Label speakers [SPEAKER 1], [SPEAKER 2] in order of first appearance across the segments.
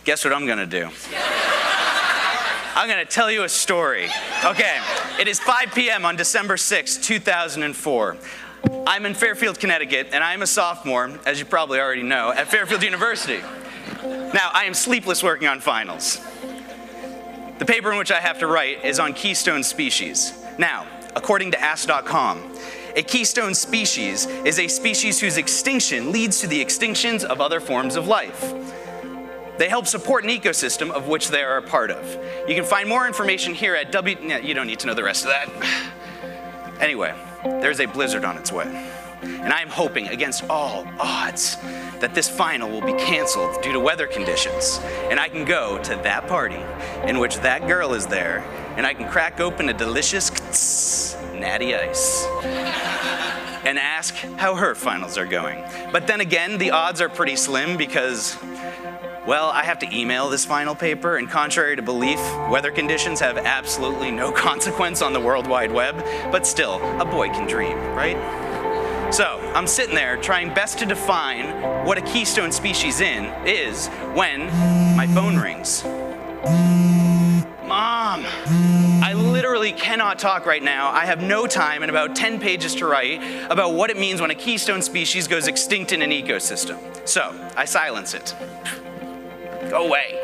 [SPEAKER 1] Guess what I'm gonna do? I'm gonna tell you a story. Okay, it is 5 p.m. on December 6, 2004. I'm in Fairfield, Connecticut, and I'm a sophomore, as you probably already know, at Fairfield University. Now, I am sleepless working on finals. The paper in which I have to write is on keystone species. Now, according to Ask.com, a keystone species is a species whose extinction leads to the extinctions of other forms of life. They help support an ecosystem of which they are a part of. You can find more information here at you don't need to know the rest of that. Anyway, there's a blizzard on its way. And I am hoping against all odds that this final will be canceled due to weather conditions. And I can go to that party in which that girl is there, and I can crack open a delicious natty ice and ask how her finals are going. But then again, the odds are pretty slim because, well, I have to email this final paper, and contrary to belief, weather conditions have absolutely no consequence on the World Wide Web, but still, a boy can dream, right? So, I'm sitting there trying best to define what a keystone species is when my phone rings. Mom, I literally cannot talk right now. I have no time and about 10 pages to write about what it means when a keystone species goes extinct in an ecosystem. So, I silence it. Go away.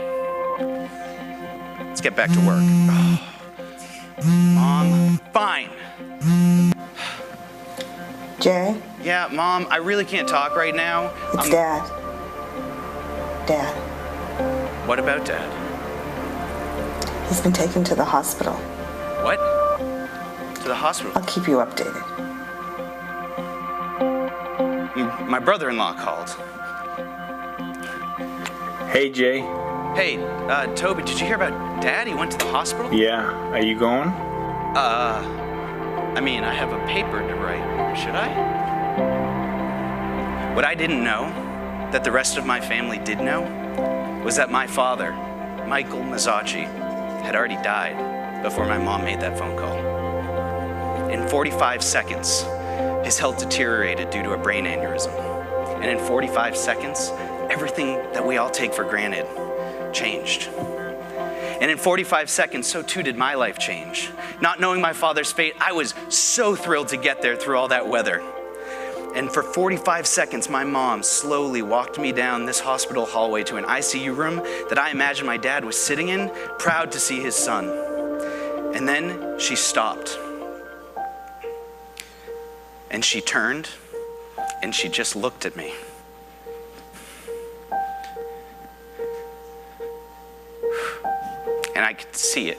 [SPEAKER 1] Let's get back to work. Mom, fine.
[SPEAKER 2] Jerry?
[SPEAKER 1] Yeah, Mom, I really can't talk right now.
[SPEAKER 2] It's Dad. Dad.
[SPEAKER 1] What about Dad?
[SPEAKER 2] He's been taken to the hospital.
[SPEAKER 1] What? To the hospital?
[SPEAKER 2] I'll keep you updated.
[SPEAKER 1] My brother-in-law called.
[SPEAKER 3] Hey, Jay.
[SPEAKER 1] Hey, Toby, did you hear about Dad? He went to the hospital?
[SPEAKER 3] Yeah, are you going?
[SPEAKER 1] I mean, I have a paper to write. Should I? What I didn't know, that the rest of my family did know, was that my father, Michael Mezzocchi, had already died before my mom made that phone call. In 45 seconds, his health deteriorated due to a brain aneurysm. And in 45 seconds, everything that we all take for granted changed. And in 45 seconds, so too did my life change. Not knowing my father's fate, I was so thrilled to get there through all that weather. And for 45 seconds, my mom slowly walked me down this hospital hallway to an ICU room that I imagined my dad was sitting in, proud to see his son. And then she stopped. And she turned, and she just looked at me. And I could see it.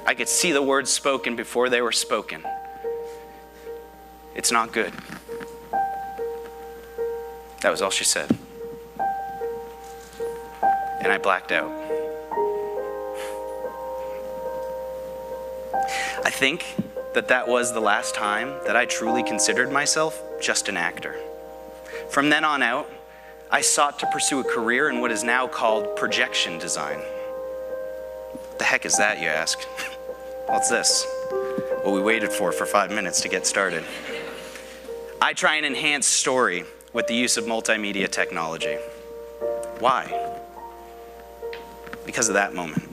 [SPEAKER 1] I could see the words spoken before they were spoken. It's not good. That was all she said. And I blacked out. I think that was the last time that I truly considered myself just an actor. From then on out, I sought to pursue a career in what is now called projection design. What the heck is that, you ask? What's this? What we waited for 5 minutes to get started. I try and enhance story with the use of multimedia technology. Why? Because of that moment.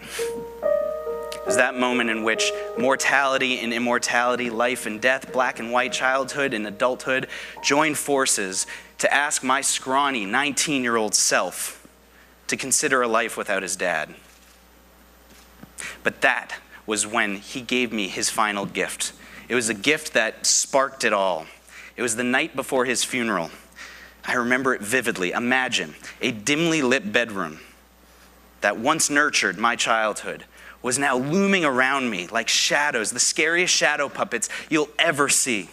[SPEAKER 1] It was that moment in which mortality and immortality, life and death, black and white, childhood and adulthood joined forces to ask my scrawny 19-year-old self to consider a life without his dad. But that was when he gave me his final gift. It was a gift that sparked it all. It was the night before his funeral. I remember it vividly. Imagine a dimly lit bedroom that once nurtured my childhood was now looming around me like shadows, the scariest shadow puppets you'll ever see.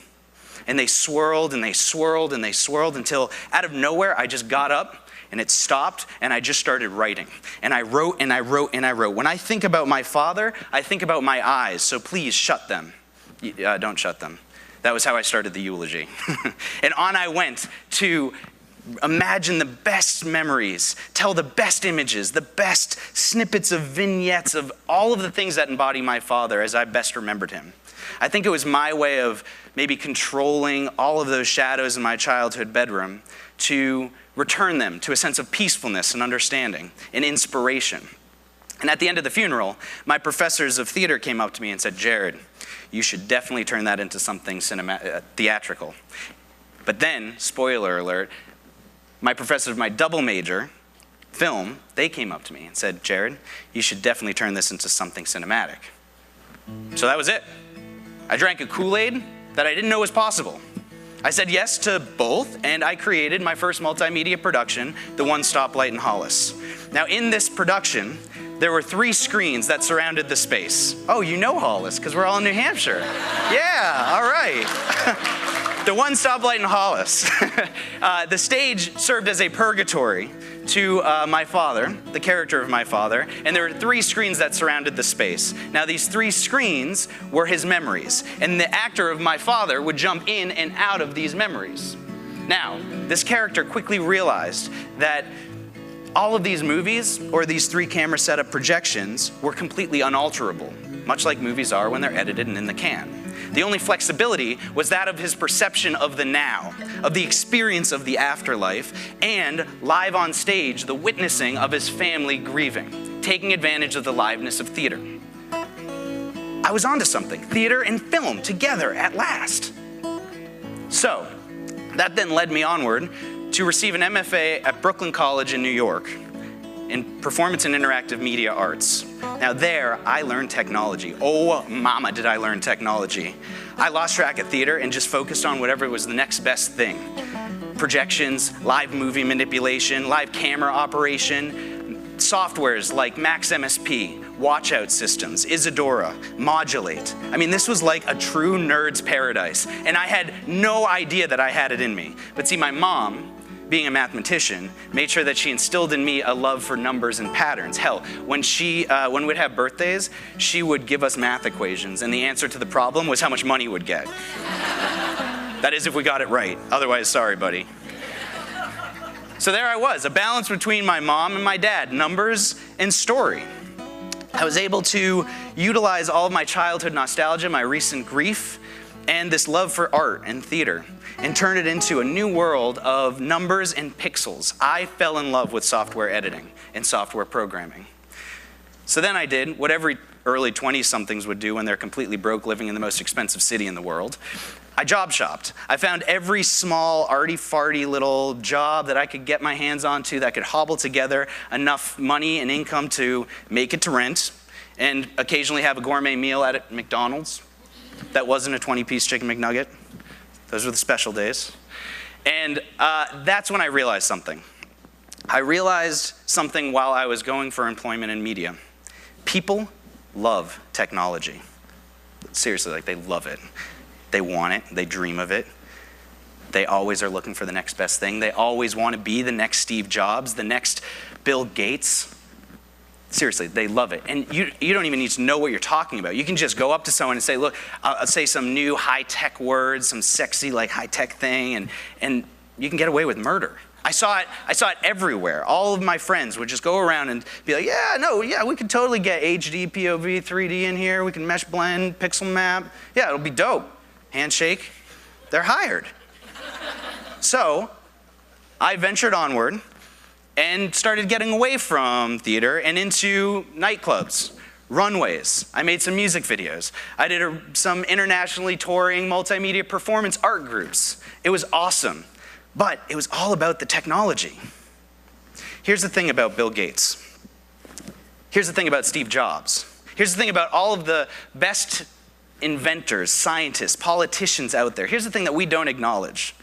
[SPEAKER 1] And they swirled and they swirled and they swirled until out of nowhere I just got up and it stopped and I just started writing. And I wrote and I wrote and I wrote. When I think about my father, I think about my eyes, so please shut them. Don't shut them. That was how I started the eulogy. And on I went to imagine the best memories, tell the best images, the best snippets of vignettes of all of the things that embody my father as I best remembered him. I think it was my way of maybe controlling all of those shadows in my childhood bedroom to return them to a sense of peacefulness and understanding and inspiration. And at the end of the funeral, my professors of theater came up to me and said, Jared, you should definitely turn that into something theatrical. But then, spoiler alert, my professors of my double major, film, they came up to me and said, Jared, you should definitely turn this into something cinematic. So that was it. I drank a Kool-Aid that I didn't know was possible. I said yes to both, and I created my first multimedia production, The One Stoplight in Hollis. Now in this production, there were 3 screens that surrounded the space. Oh, you know Hollis, because we're all in New Hampshire. Yeah, all right. The One Stoplight in Hollis. The stage served as a purgatory to my father, the character of my father, and there were 3 screens that surrounded the space. Now these 3 screens were his memories, and the actor of my father would jump in and out of these memories. Now, this character quickly realized that all of these movies, or these 3 camera setup projections, were completely unalterable, much like movies are when they're edited and in the can. The only flexibility was that of his perception of the now, of the experience of the afterlife, and live on stage, the witnessing of his family grieving, taking advantage of the liveness of theater. I was onto something, theater and film together at last. So, that then led me onward to receive an MFA at Brooklyn College in New York in Performance and Interactive Media Arts. Now there, I learned technology. Oh, mama, did I learn technology. I lost track of theater and just focused on whatever was the next best thing. Projections, live movie manipulation, live camera operation, softwares like Max MSP, watch-out systems, Isadora, Modulate. I mean, this was like a true nerd's paradise, and I had no idea that I had it in me. But see, my mom, being a mathematician, made sure that she instilled in me a love for numbers and patterns. Hell, when we'd have birthdays, she would give us math equations, and the answer to the problem was how much money we'd get. That is, if we got it right. Otherwise, sorry, buddy. So there I was, a balance between my mom and my dad, numbers and story. I was able to utilize all of my childhood nostalgia, my recent grief, and this love for art and theater, and turn it into a new world of numbers and pixels. I fell in love with software editing and software programming. So then I did what every early 20-somethings would do when they're completely broke living in the most expensive city in the world. I job shopped. I found every small arty-farty little job that I could get my hands onto that could hobble together enough money and income to make it to rent and occasionally have a gourmet meal at McDonald's. That wasn't a 20-piece chicken McNugget. Those were the special days. And that's when I realized something. I realized something while I was going for employment in media. People love technology. Seriously, like they love it. They want it, they dream of it. They always are looking for the next best thing. They always want to be the next Steve Jobs, the next Bill Gates. Seriously, they love it. And you don't even need to know what you're talking about. You can just go up to someone and say, look, I'll say some new high-tech words, some sexy like high-tech thing, and you can get away with murder. I saw it everywhere. All of my friends would just go around and be like, yeah, we could totally get HD, POV, 3D in here. We can mesh blend, pixel map. Yeah, it'll be dope. Handshake, they're hired. So I ventured onward and started getting away from theater and into nightclubs, runways. I made some music videos. I did some internationally touring multimedia performance art groups. It was awesome, but it was all about the technology. Here's the thing about Bill Gates. Here's the thing about Steve Jobs. Here's the thing about all of the best inventors, scientists, politicians out there. Here's the thing that we don't acknowledge.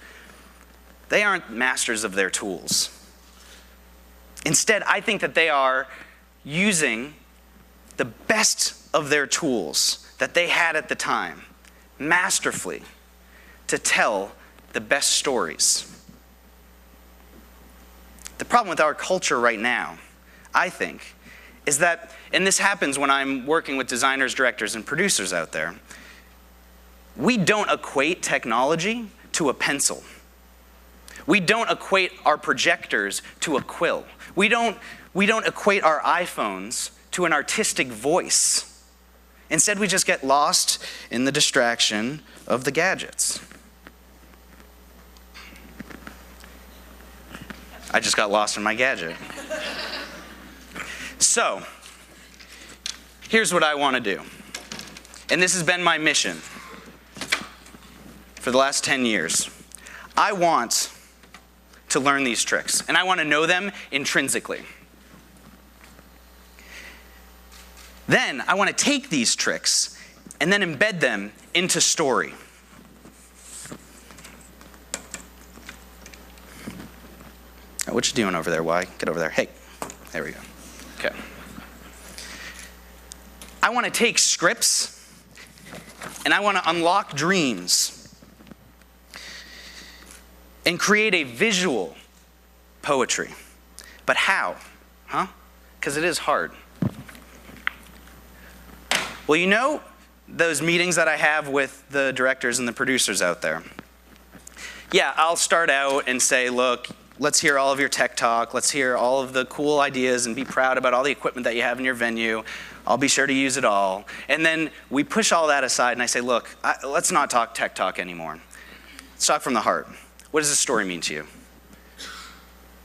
[SPEAKER 1] They aren't masters of their tools. Instead, I think that they are using the best of their tools that they had at the time, masterfully, to tell the best stories. The problem with our culture right now, I think, is that, and this happens when I'm working with designers, directors, and producers out there, we don't equate technology to a pencil. We don't equate our projectors to a quill. We don't equate our iPhones to an artistic voice. Instead, we just get lost in the distraction of the gadgets. I just got lost in my gadget. So, here's what I want to do. And this has been my mission for the last 10 years. I want to learn these tricks, and I want to know them intrinsically. Then I want to take these tricks and then embed them into story. Oh, what you doing over there, Y? Get over there. Hey, there we go. Okay. I want to take scripts and I want to unlock dreams and create a visual poetry. But how? Huh? Because it is hard. Well, you know those meetings that I have with the directors and the producers out there? Yeah, I'll start out and say, look, let's hear all of your tech talk. Let's hear all of the cool ideas and be proud about all the equipment that you have in your venue. I'll be sure to use it all. And then we push all that aside and I say, look, let's not talk tech talk anymore. Let's talk from the heart. What does this story mean to you?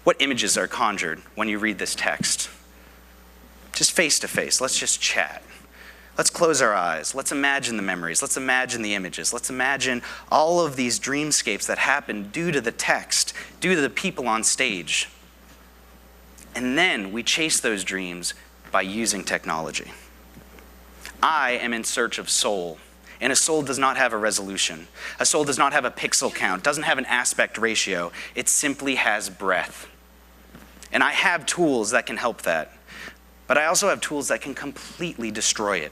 [SPEAKER 1] What images are conjured when you read this text? Just face to face, let's just chat. Let's close our eyes. Let's imagine the memories. Let's imagine the images. Let's imagine all of these dreamscapes that happen due to the text, due to the people on stage. And then we chase those dreams by using technology. I am in search of soul, and a soul does not have a resolution. A soul does not have a pixel count, doesn't have an aspect ratio. It simply has breath. And I have tools that can help that, but I also have tools that can completely destroy it.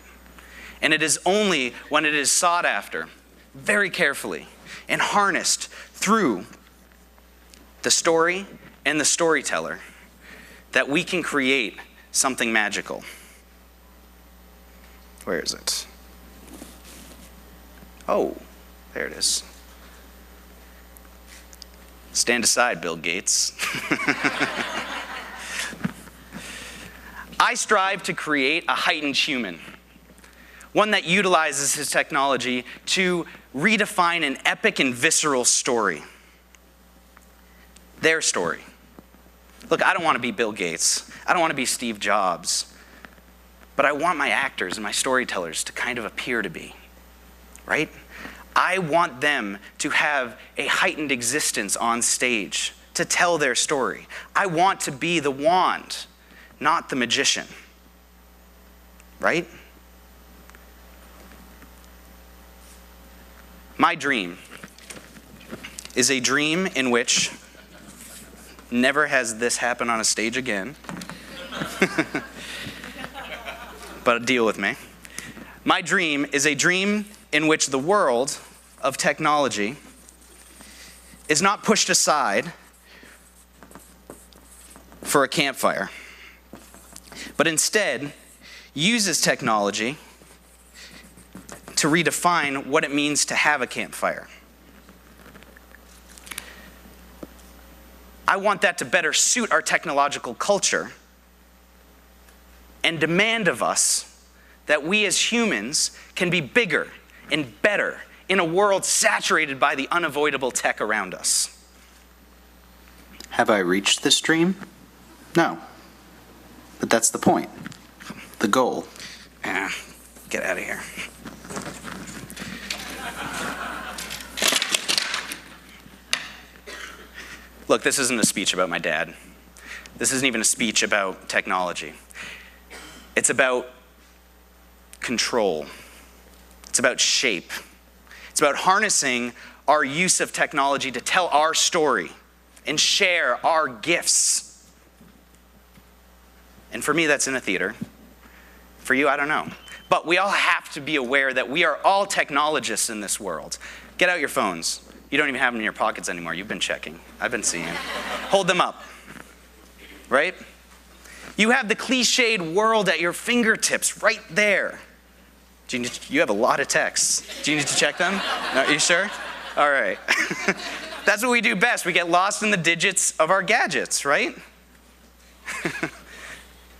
[SPEAKER 1] And it is only when it is sought after very carefully and harnessed through the story and the storyteller that we can create something magical. Where is it? Oh, there it is. Stand aside, Bill Gates. I strive to create a heightened human, one that utilizes his technology to redefine an epic and visceral story. Their story. Look, I don't want to be Bill Gates. I don't want to be Steve Jobs. But I want my actors and my storytellers to kind of appear to be, right? I want them to have a heightened existence on stage to tell their story. I want to be the wand, not the magician, right? My dream is a dream in which never has this happen on a stage again. But deal with me. My dream is a dream in which the world of technology is not pushed aside for a campfire, but instead uses technology to redefine what it means to have a campfire. I want that to better suit our technological culture and demand of us that we as humans can be bigger and better in a world saturated by the unavoidable tech around us.
[SPEAKER 4] Have I reached this dream? No. But that's the point. The goal.
[SPEAKER 1] Get out of here. Look, this isn't a speech about my dad. This isn't even a speech about technology. It's about control. It's about shape. It's about harnessing our use of technology to tell our story and share our gifts. And for me, that's in a theater. For you, I don't know. But we all have to be aware that we are all technologists in this world. Get out your phones. You don't even have them in your pockets anymore. You've been checking. I've been seeing. Hold them up. Right? You have the cliched world at your fingertips right there. You have a lot of texts. Do you need to check them? No, are you sure? All right. That's what we do best. We get lost in the digits of our gadgets, right?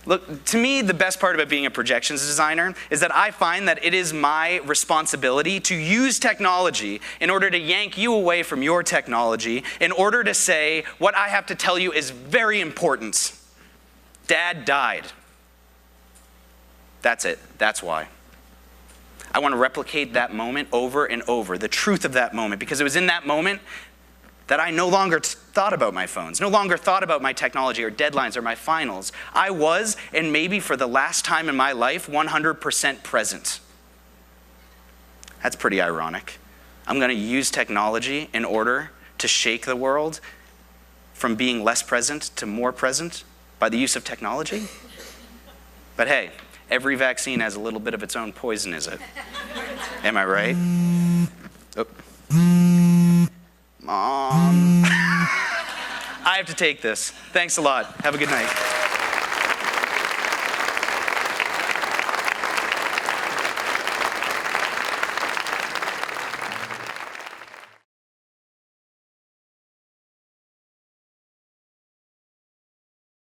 [SPEAKER 1] Look, to me, the best part about being a projections designer is that I find that it is my responsibility to use technology in order to yank you away from your technology, in order to say what I have to tell you is very important. Dad died. That's it. That's why. I want to replicate that moment over and over, the truth of that moment, because it was in that moment that I no longer thought about my phones, no longer thought about my technology or deadlines or my finals. I was, and maybe for the last time in my life, 100% present. That's pretty ironic. I'm going to use technology in order to shake the world from being less present to more present by the use of technology. But hey, every vaccine has a little bit of its own poison, is it? Am I right? Oh. Mom. I have to take this. Thanks a lot. Have a good night.